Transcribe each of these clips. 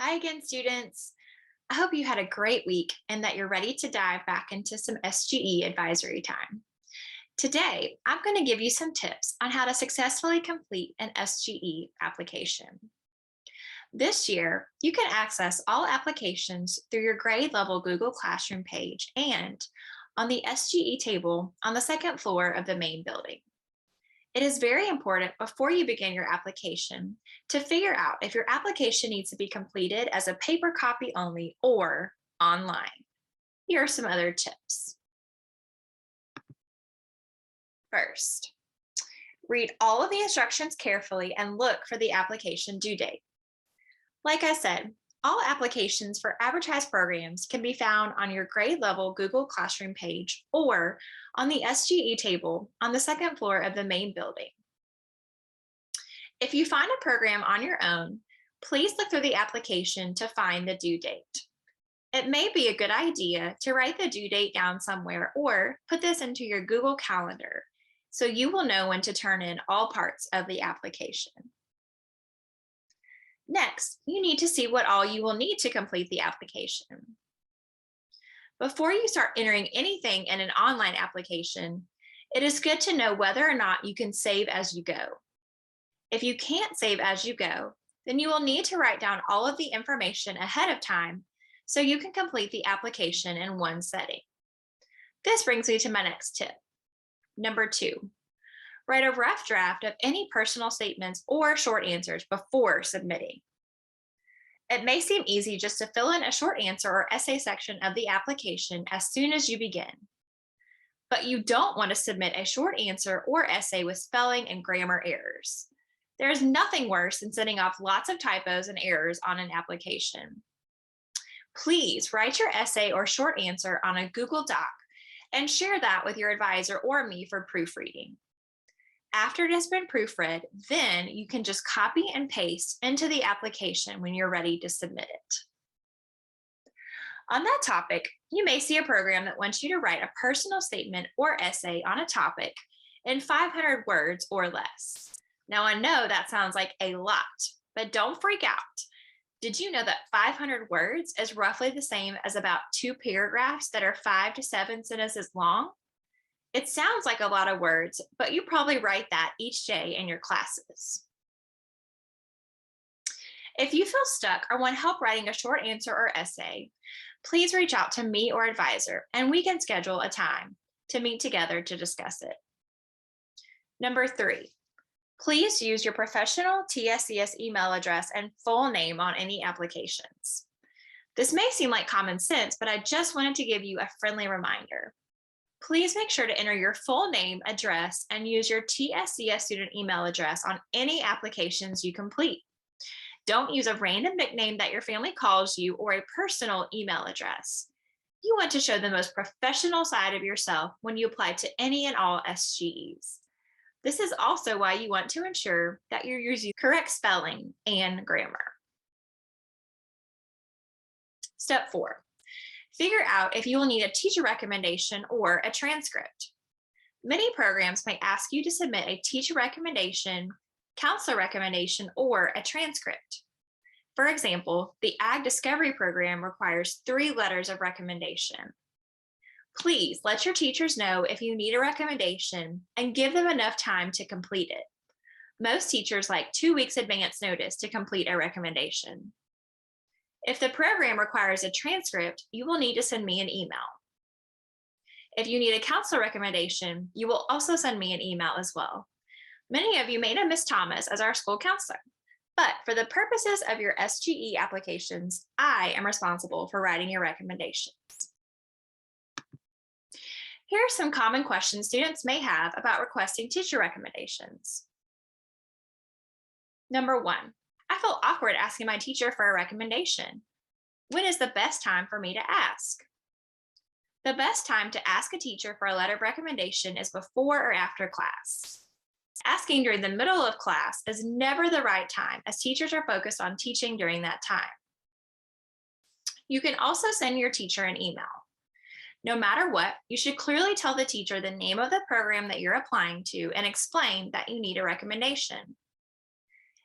Hi again, students. I hope you had a great week and that you're ready to dive back into some SGE advisory time. Today, I'm going to give you some tips on how to successfully complete an SGE application. This year, you can access all applications through your grade level Google Classroom page and on the SGE table on the second floor of the main building. It is very important before you begin your application to figure out if your application needs to be completed as a paper copy only or online. Here are some other tips. First, read all of the instructions carefully and look for the application due date. Like I said, all applications for advertised programs can be found on your grade level Google Classroom page or on the SGE table on the second floor of the main building. If you find a program on your own, please look through the application to find the due date. It may be a good idea to write the due date down somewhere or put this into your Google Calendar so you will know when to turn in all parts of the application. Next, you need to see what all you will need to complete the application. Before you start entering anything in an online application, it is good to know whether or not you can save as you go. If you can't save as you go, then you will need to write down all of the information ahead of time so you can complete the application in one setting. This brings me to my next tip. Number 2, write a rough draft of any personal statements or short answers before submitting. It may seem easy just to fill in a short answer or essay section of the application as soon as you begin. But you don't want to submit a short answer or essay with spelling and grammar errors. There is nothing worse than sending off lots of typos and errors on an application. Please write your essay or short answer on a Google Doc and share that with your advisor or me for proofreading. After it has been proofread, then you can just copy and paste into the application when you're ready to submit it. On that topic, you may see a program that wants you to write a personal statement or essay on a topic in 500 words or less. Now, I know that sounds like a lot, but don't freak out. Did you know that 500 words is roughly the same as about 2 paragraphs that are 5 to 7 sentences long? It sounds like a lot of words, but you probably write that each day in your classes. If you feel stuck or want help writing a short answer or essay, please reach out to me or advisor, and we can schedule a time to meet together to discuss it. Number 3, please use your professional TSCS email address and full name on any applications. This may seem like common sense, but I just wanted to give you a friendly reminder. Please make sure to enter your full name, address, and use your TSCS student email address on any applications you complete. Don't use a random nickname that your family calls you or a personal email address. You want to show the most professional side of yourself when you apply to any and all SGEs. This is also why you want to ensure that you're using correct spelling and grammar. Step 4. Figure out if you will need a teacher recommendation or a transcript. Many programs may ask you to submit a teacher recommendation, counselor recommendation, or a transcript. For example, the Ag Discovery program requires 3 letters of recommendation. Please let your teachers know if you need a recommendation and give them enough time to complete it. Most teachers like 2 weeks advance notice to complete a recommendation. If the program requires a transcript, you will need to send me an email. If you need a counselor recommendation, you will also send me an email as well. Many of you may know Ms. Thomas as our school counselor, but for the purposes of your SGE applications, I am responsible for writing your recommendations. Here are some common questions students may have about requesting teacher recommendations. Number 1, I feel awkward asking my teacher for a recommendation. When is the best time for me to ask? The best time to ask a teacher for a letter of recommendation is before or after class. Asking during the middle of class is never the right time, as teachers are focused on teaching during that time. You can also send your teacher an email. No matter what, you should clearly tell the teacher the name of the program that you're applying to and explain that you need a recommendation.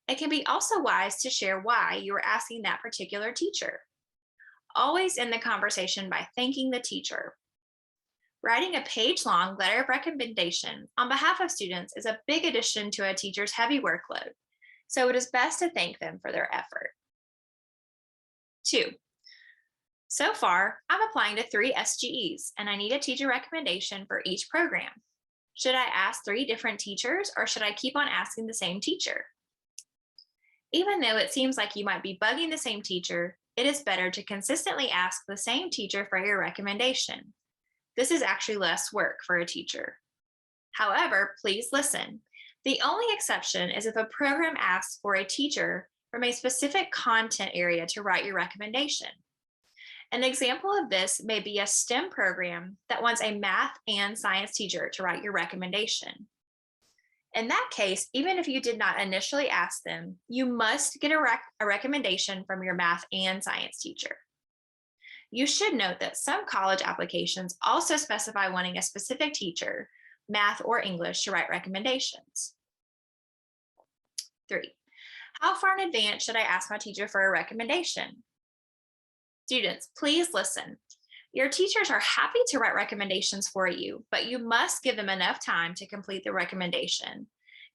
It can be also wise to share why you are asking that particular teacher. Always end the conversation by thanking the teacher. Writing a page-long letter of recommendation on behalf of students is a big addition to a teacher's heavy workload, so it is best to thank them for their effort. 2. So far, I'm applying to 3 SGEs, and I need a teacher recommendation for each program. Should I ask 3 different teachers, or should I keep on asking the same teacher? Even though it seems like you might be bugging the same teacher, it is better to consistently ask the same teacher for your recommendation. This is actually less work for a teacher. However, please listen. The only exception is if a program asks for a teacher from a specific content area to write your recommendation. An example of this may be a STEM program that wants a math and science teacher to write your recommendation. In that case, even if you did not initially ask them, you must get a recommendation from your math and science teacher. You should note that some college applications also specify wanting a specific teacher, math or English, to write recommendations. 3. How far in advance should I ask my teacher for a recommendation? Students, please listen. Your teachers are happy to write recommendations for you, but you must give them enough time to complete the recommendation.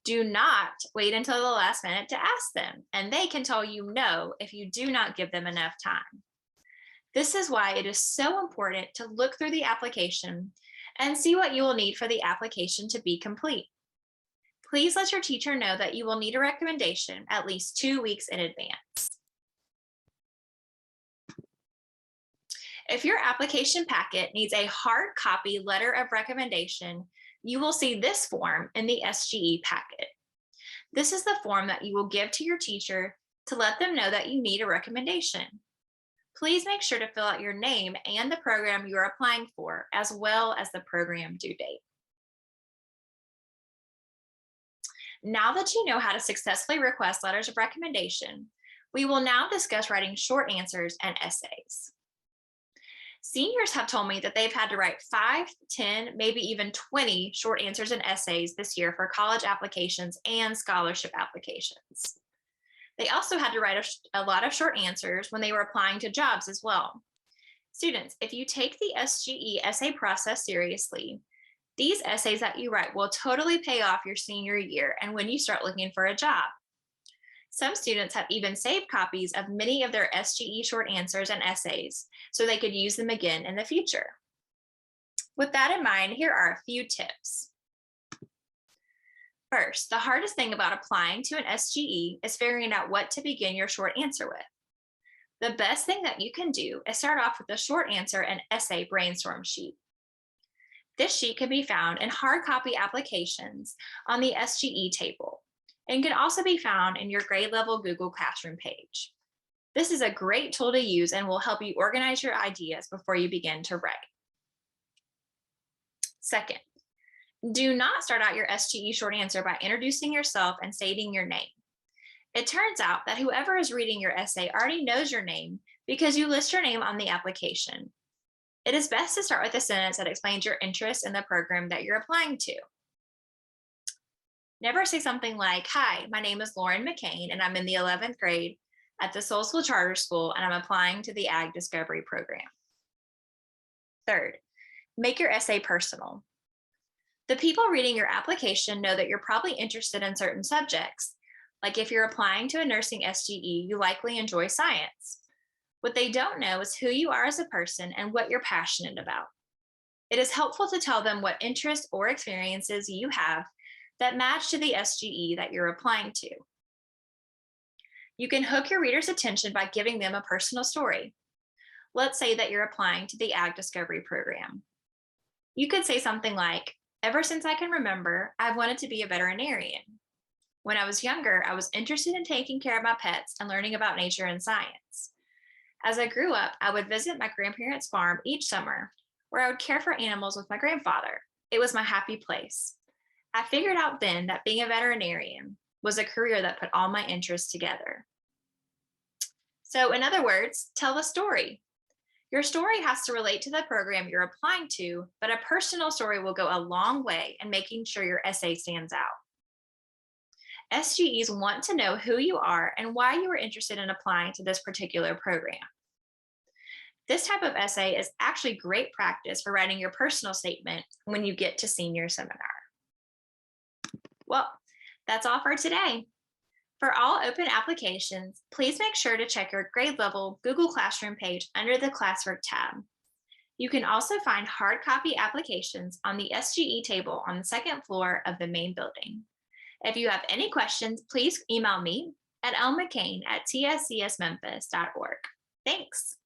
Do not wait until the last minute to ask them, and they can tell you no if you do not give them enough time. This is why it is so important to look through the application and see what you will need for the application to be complete. Please let your teacher know that you will need a recommendation at least 2 weeks in advance. If your application packet needs a hard copy letter of recommendation, you will see this form in the SGE packet. This is the form that you will give to your teacher to let them know that you need a recommendation. Please make sure to fill out your name and the program you are applying for, as well as the program due date. Now that you know how to successfully request letters of recommendation, we will now discuss writing short answers and essays. Seniors have told me that they've had to write 5, 10, maybe even 20 short answers and essays this year for college applications and scholarship applications. They also had to write a lot of short answers when they were applying to jobs as well. Students, if you take the SGE essay process seriously, these essays that you write will totally pay off your senior year and when you start looking for a job. Some students have even saved copies of many of their SGE short answers and essays so they could use them again in the future. With that in mind, here are a few tips. First, the hardest thing about applying to an SGE is figuring out what to begin your short answer with. The best thing that you can do is start off with a short answer and essay brainstorm sheet. This sheet can be found in hard copy applications on the SGE table and can also be found in your grade level Google Classroom page. This is a great tool to use and will help you organize your ideas before you begin to write. Second, do not start out your SGE short answer by introducing yourself and stating your name. It turns out that whoever is reading your essay already knows your name because you list your name on the application. It is best to start with a sentence that explains your interest in the program that you're applying to. Never say something like, "Hi, my name is Lauren McCain and I'm in the 11th grade at the Soulsville Charter School and I'm applying to the Ag Discovery Program." Third, make your essay personal. The people reading your application know that you're probably interested in certain subjects. Like if you're applying to a nursing SGE, you likely enjoy science. What they don't know is who you are as a person and what you're passionate about. It is helpful to tell them what interests or experiences you have that match to the SGE that you're applying to. You can hook your reader's attention by giving them a personal story. Let's say that you're applying to the Ag Discovery Program. You could say something like, "Ever since I can remember, I've wanted to be a veterinarian. When I was younger, I was interested in taking care of my pets and learning about nature and science. As I grew up, I would visit my grandparents' farm each summer, where I would care for animals with my grandfather. It was my happy place. I figured out then that being a veterinarian was a career that put all my interests together." So in other words, tell a story. Your story has to relate to the program you're applying to, but a personal story will go a long way in making sure your essay stands out. SGEs want to know who you are and why you are interested in applying to this particular program. This type of essay is actually great practice for writing your personal statement when you get to senior seminar. Well, that's all for today. For all open applications, please make sure to check your grade level Google Classroom page under the Classwork tab. You can also find hard copy applications on the SGE table on the second floor of the main building. If you have any questions, please email me at lmccain@tscsmemphis.org. Thanks.